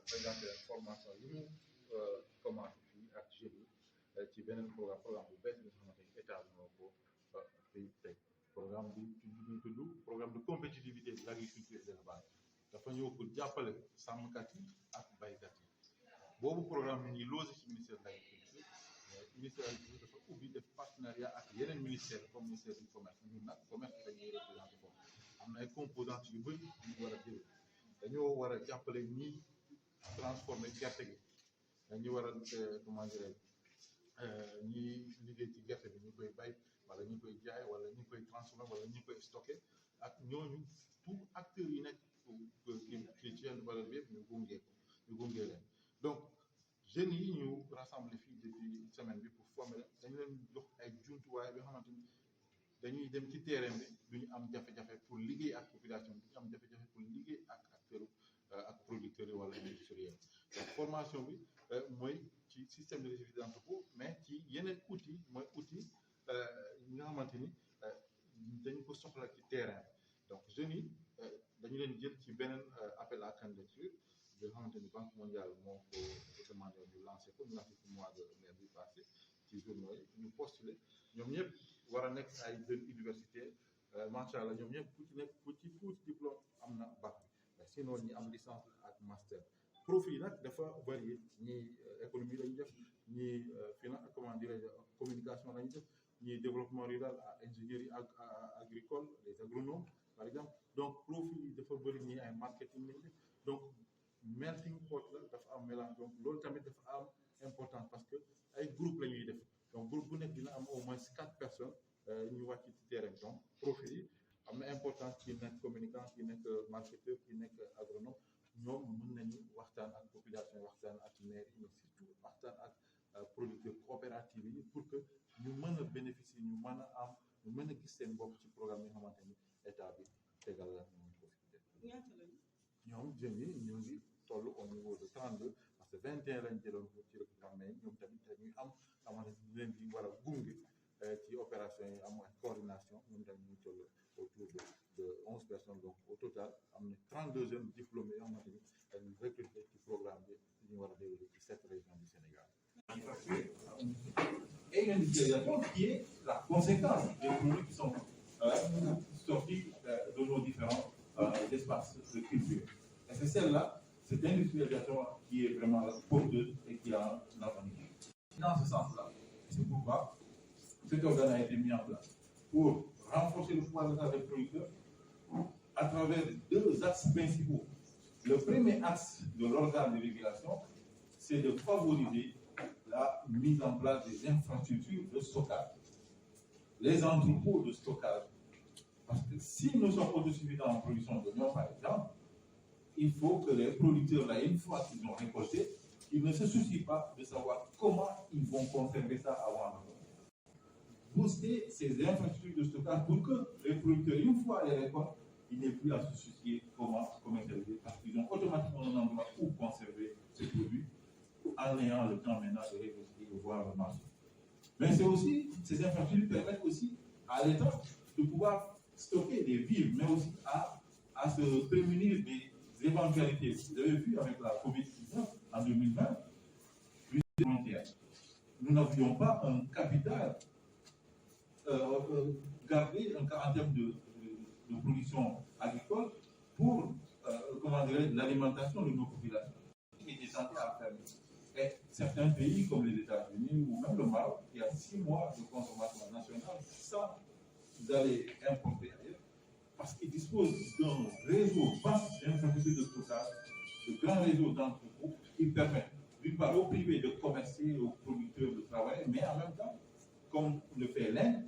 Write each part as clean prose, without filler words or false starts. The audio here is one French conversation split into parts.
présenté leen formation yi mu commencé fii ak jeunes yi ci beneen programme bu bees bi nga xamante ni état bi moo ko fii teg programme bi ñu tudd programme de compétitivité de l'agriculture et de l'élevage dafa ñëw pour jàppale sàmmkat yi ak baykat yi boobu programme bi ñuy logé ci ministère de l'agriculture ministère de l'agriculture dafa ubbi def partenariat ak yeneen ministère comme ministère du commerce ñun nag commerce dañuy représenté foofu am na ay composantes yu bëri yu war a jël dañoo war a jàppale ñiy transformer gerte gi dañuy war a comment dirais ñi liggéey ci gerte bi ñu koy bay wala ñu koy jaay wala ñu koy transformer wala ñu koy stocké ak ñooñu tout acteurs yi nekk ci chaîne de valeur bi yëpp ñu gunge leen donc jeunes yi ñu rassemblé fii depuis semaine bi pour former leen dañu leen jox ay jumtuwaay bi nga xamante ni dañuy dem ci terrain bi duñu am jafe-jafe pour liggéey ak population bi duñu am jafe-jafe pour liggéey ak acteurs ak producteurs yi wala industriels donc formation bi mooy ci système de registre d'entrepôt mais ci yeneen outils mooy outil yi nga xamante ni dañu ko soxla ci terrain donc jeunes yi dañu leen jël ci beneen appel à candidature bi nga xamante ni Banque mondiale moo ko demandé ñu lancé ko mois de mai bi passé ci journaux yi ñu postulé ñoom ñëpp war a nekk ay jeunes universitaires macha allah ñoom ñëpp ku ci tuuti diplôme am na bac mais sinon ñi am licence ak master profil yi nag dafa varié ñii économie lañu def ñii finance comment dirais-je communication lañu def ñii développement rural à ingénierie agricole les agronomes par exemple donc profil yi dafa bëri ñii ay marketing lañu def donc melting pot la dafa am mélange donc loolu tamit dafa am importance parce que ay groupe la ñuy def donc groupe bu nekk dina am au moins 4 personnes ñu wàcc ci terrain donc profil yi am na importance ki nekk communicant ki nekk marketeur ki nekk agronome ñoom mën nañu waxtaan ak population waxtaan ak maire yi mais surtout waxtaan ak producteurs coopérative yi pour que ñu mën a bénéficier ñu mën a am ñu mën a gis seen bopp ci programme yi nga xamante ni état bi tegal la ñu ko fi def ñoom jeunes yi ñu ngi toll au niveau de 32 parce que 21 lañ jëloon ci recrutement mais ñoom tamit dañuy am xamante ni leen di war a gunge ci opération yi am coordination ñoom tamit ñu toll autour de 11 personnes donc au total am na 32 jeunes diplômés yoo xamante ni dañuy recruter ci programme bi ñu war a dérouler ci 7 régions du Sénégal. Et une industrialisation qui est la conséquence des produits qui sont sortis de nos différents espaces de culture. Et c'est celle-là, cette industrialisation qui est vraiment porteuse et qui a un avenir. Dans ce sens-là, c'est pourquoi cet organe a été mis en place pour renforcer le pouvoir d'achat des producteurs à travers 2 axes principaux. Le premier axe de l'organe de régulation, c'est de favoriser la mise en place des infrastructures de stockage, les entrepôts de stockage. Parce que si nous sommes autosuffisants en production d'oignons, par exemple, il faut que les producteurs, là, une fois qu'ils ont récolté, ils ne se soucient pas de savoir comment ils vont conserver ça avant de booster ces infrastructures de stockage pour que les producteurs, une fois les récoltes, ils n'aient plus à se soucier comment commercialiser parce qu'ils ont automatiquement un endroit où conserver ces produits en ayant le temps maintenant de réfléchir et de voir le marché. Mais c'est aussi, ces infrastructures permettent aussi à l'État de pouvoir stocker des vivres, mais aussi à se prémunir des éventualités. Vous avez vu avec la COVID-19 en 2020, nous n'avions pas un capital gardé en termes de production agricole pour l'alimentation de nos populations. Il est censé à faire. Et certains pays comme les États-Unis ou même le Maroc, il y a 6 mois de consommation nationale sans aller importer ailleurs, parce qu'ils disposent d'un réseau vaste d'infrastructures de stockage, de grands réseaux d'entrepôts qui permettent d'une part aux privés de commercer, aux producteurs de travailler, mais en même temps, comme le fait l'Inde,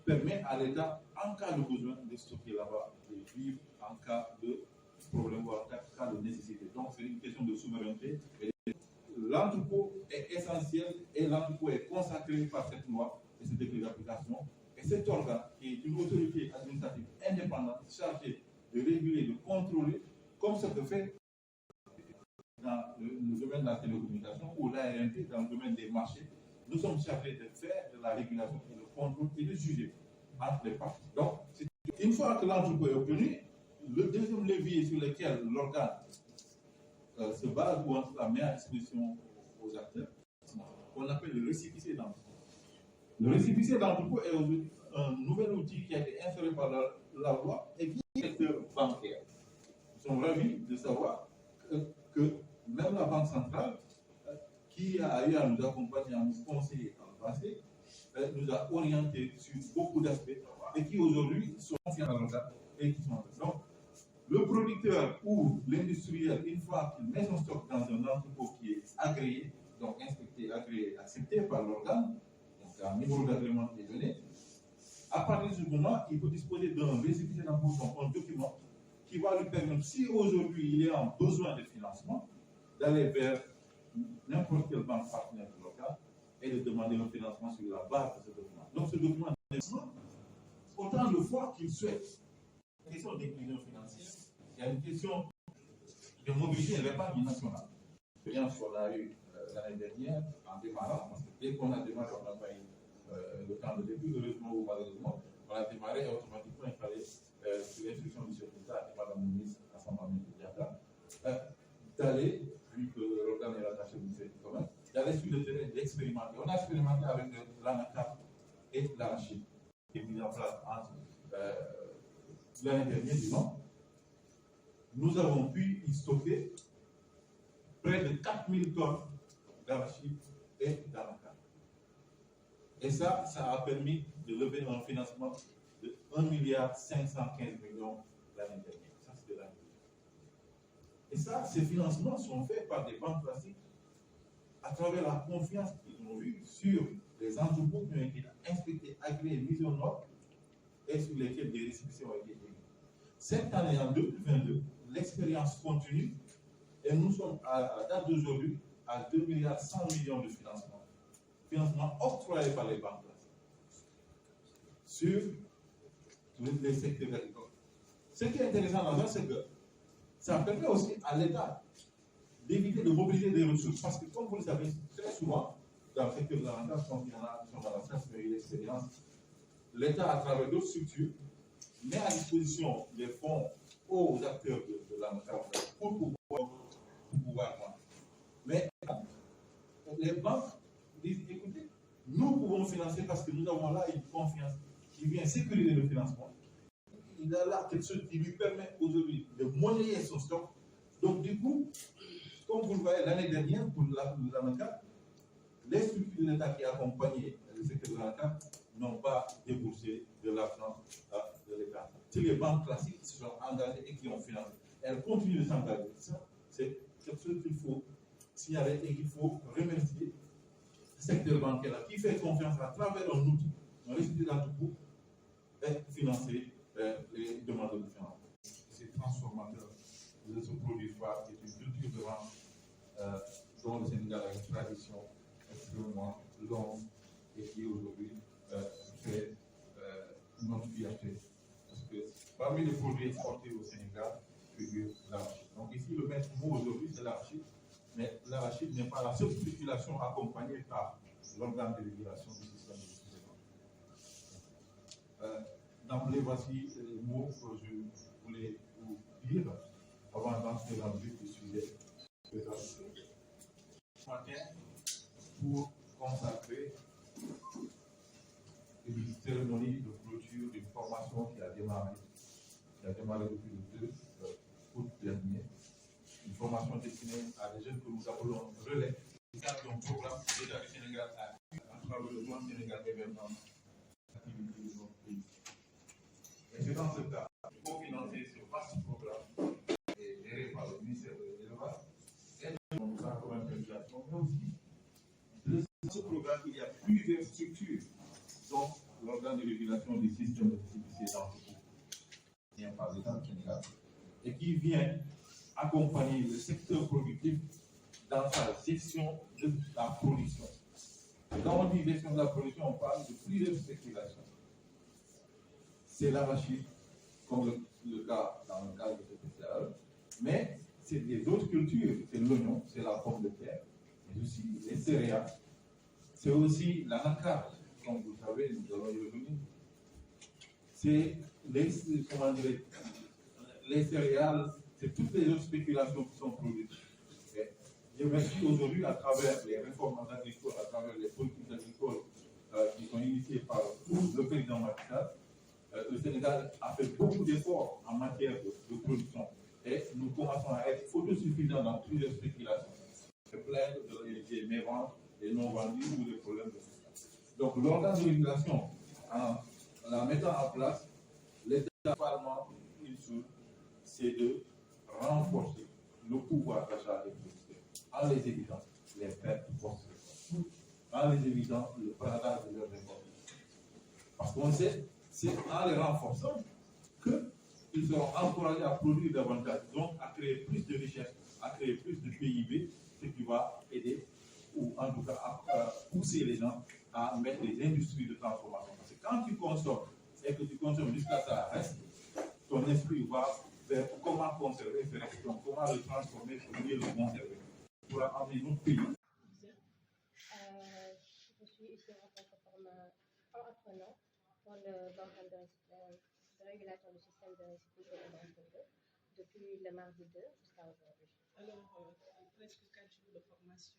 permet à l'État, en cas de besoin, de stocker là-bas des vivres en cas de problème ou en cas de nécessité. Donc c'est une question de souveraineté. L'entrepôt est essentiel et l'entrepôt est consacré par cette loi et ce décret d'application. Et cet organe, qui est une autorité administrative indépendante, chargée de réguler, de contrôler, comme ce que fait dans le domaine de la télécommunication ou l'ARNT dans le domaine des marchés, nous sommes chargés de faire de la régulation et le contrôle et de juger entre les parties. Donc, une fois que l'entrepôt est obtenu, le deuxième levier sur lequel l'organe se base ou en tout cas met à disposition aux acteurs, qu'on appelle le récépissé d'entrepôt. Le récépissé d'entrepôt est aujourd'hui un nouvel outil qui a été instauré par la loi et qui est le secteur bancaire. Nous sommes ravis de savoir que même la Banque centrale, qui a eu à nous accompagner, à nous conseiller dans le passé, nous a orientés sur beaucoup d'aspects et qui aujourd'hui sont confiants dans le cadre et qui sont donc le producteur ou l'industriel, une fois qu'il met son stock dans un entrepôt qui est agréé, donc inspecté, agréé, accepté par l'organe, donc un niveau d'agrément qui est donné, à partir de ce moment, il peut disposer d'un récépissé d'entrepôt, un document qui va lui permettre, si aujourd'hui il est en besoin de financement, d'aller vers n'importe quelle banque partenaire locale et de demander un financement sur la base de ce document. Donc ce document autant de fois qu'il souhaite. La question d'inclusion financière, il y a une question de mobilité de l'épargne nationale. L'expérience qu'on a eue l'année dernière en démarrant, parce que dès qu'on a démarré, on n'a pas eu le temps de début, heureusement ou malheureusement, on a démarré et automatiquement il fallait, sur l'instruction du chef d'État et Madame la ministre à son moment Diaka, d'aller, vu que l'organe est rattaché au ministère du Commerce, d'aller sur le terrain, d'expérimenter. On a expérimenté avec l'ANACAP et l'ARACHID, qui est mis en place entre l'année dernière, disons. Nous avons pu y stocker près de 4000 tonnes d'arachide et d'anacarde. Et ça a permis de lever un financement de 1,515 milliard l'année dernière. Ça, c'était l'année dernière. Et ça, ces financements sont faits par des banques classiques à travers la confiance qu'ils ont eue sur les entrepôts qui ont été inspectés, agréés, mis aux normes et sur lesquels des récépissés ont été émis. Cette année, en 2022, l'expérience continue et nous sommes à la date d'aujourd'hui à 2,1 milliards de financement octroyé par les banques sur les secteurs agricoles. Ce qui est intéressant dans ça, c'est que ça permet aussi à l'État d'éviter de mobiliser des ressources. Parce que, comme vous le savez, très souvent, dans le secteur de la rente, quand il y en a qui sont dans la science, qui ont eu l'expérience, l'État, à travers d'autres structures, met à disposition des fonds aux acteurs de la rente pour pouvoir prendre. Mais les banques disent, écoutez, nous pouvons financer parce que nous avons là une confiance qui vient sécuriser le financement. Il a là quelque chose qui lui permet aujourd'hui de monnayer son stock. Donc, du coup, comme vous le voyez, l'année dernière, pour l'ANACAP, les structures de l'État qui accompagnaient le secteur de l'ANACAP n'ont pas déboursé de l'argent de l'État. C'est les banques classiques qui se sont engagées et qui ont financé. Elles continuent de s'engager. Ça, c'est quelque chose qu'il faut signaler et qu'il faut remercier le secteur bancaire qui fait confiance à travers un outil, un récipient d'entrepôt, et financer les demandes de financement. C'est transformateur de ce produit phare qui est une culture de vente dont le Sénégal a une tradition extrêmement longue et qui aujourd'hui fait notre fierté. Parce que parmi les produits exportés au Sénégal figure l'arachide. Donc ici, le maître mot aujourd'hui, c'est l'arachide. Mais l'arachide n'est pas la seule spéculation accompagnée par l'organe de régulation du système de distribution. D'emblée, voici les mots que je voulais vous dire avant d'entrer dans le vif du sujet. Ce matin, pour consacrer une cérémonie de clôture d'une formation qui a démarré depuis le 2 août dernier. Une formation destinée à des jeunes que nous appelons relais, dans le cadre d'un programme déjà du Sénégal à travers le plan Sénégal événement activité de notre pays. Et c'est dans ce cas, pour financer ce vaste programme et géré par le ministère de l'Élevage et de l'organisation, mais aussi dans ce programme, il y a plusieurs structures, dont l'organe de régulation des systèmes de distribution d'entrepôt, qui vient par l'État du Sénégal, et qui vient accompagner le secteur productif dans sa gestion de la production. Et quand on dit gestion de la production, on parle de plusieurs spéculations. C'est l'arachide, comme le cas dans le cadre de ce spécial, mais c'est des autres cultures, c'est l'oignon, c'est la pomme de terre, mais aussi les céréales. C'est aussi l'anacarde, comme vous savez, nous allons y revenir. C'est les céréales, c'est toutes les autres spéculations qui sont produites Je m'inscris aujourd'hui à travers les réformes agricoles, à travers les politiques agricoles qui sont initiées par le président Macky Sall. Le Sénégal a fait beaucoup d'efforts en matière de production et nous commençons à être autosuffisants dans plusieurs spéculations. Se plaindre des méventes, des non-vendus ou des problèmes de système. Donc l'organe de régulation, en la mettant en place, l'État parlement une chose, c'est de renforcer le pouvoir d'achat des producteurs en les évitant les pertes post-récolte, en les évitant le bradage de leurs récoltes. Parce qu'on sait, c'est en les renforçant qu'ils seront encouragés à produire davantage, donc à créer plus de richesses, à créer plus de PIB, ce qui va aider, ou en tout cas à pousser les gens à mettre des industries de transformation. Parce que quand tu consommes et que tu consommes jusqu'à ça reste, ton esprit va vers comment conserver ce reste, donc comment le transformer pour mieux le conserver, pour amener notre pays. Je suis ici en tant qu'apprenant pour l'organe de régulation du système de restitution et d'entrepôt depuis le mardi 2 jusqu'à aujourd'hui. Alors, presque 4 jours de formation,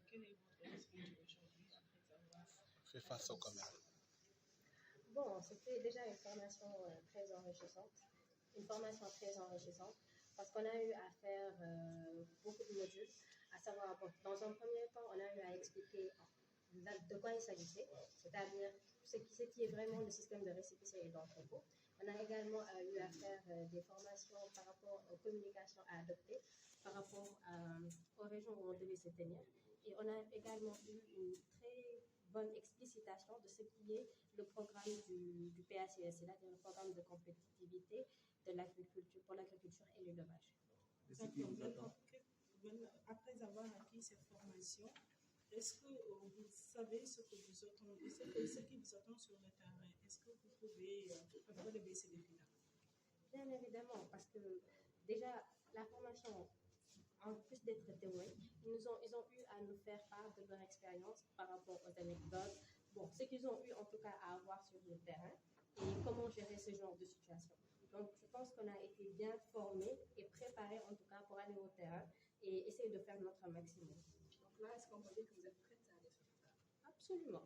quel est votre ressenti aujourd'hui après avoir fait face au commerce? Bon, c'était déjà une formation très enrichissante, parce qu'on a eu à faire beaucoup de modules, à savoir, bon, dans un premier temps, on a eu à expliquer de quoi il s'agissait, c'est-à-dire ce qui est vraiment le système de récépissé et d'entrepôt. On a également eu à faire des formations par rapport aux communications à adopter, par rapport aux régions où on devait se tenir. Et on a également eu une très bonne explicitation de ce qui est le programme du PACS, c'est-à-dire le programme de compétitivité de l'agriculture, pour l'agriculture et l'élevage. Après avoir acquis cette formation, est-ce que vous savez ce qui vous attend sur le terrain? Est-ce que vous pouvez relever ces défis-là? Bien évidemment, parce que déjà, la formation, en plus d'être théorique, ils ont eu à nous faire part de leur expérience par rapport aux anecdotes, bon, ce qu'ils ont eu en tout cas à avoir sur le terrain et comment gérer ce genre de situation. Donc, je pense qu'on a été bien formés et préparés en tout cas pour aller au terrain et essayer de faire notre maximum. Donc là, est-ce qu'on peut dire que vous êtes prête à aller sur le terrain? Absolument.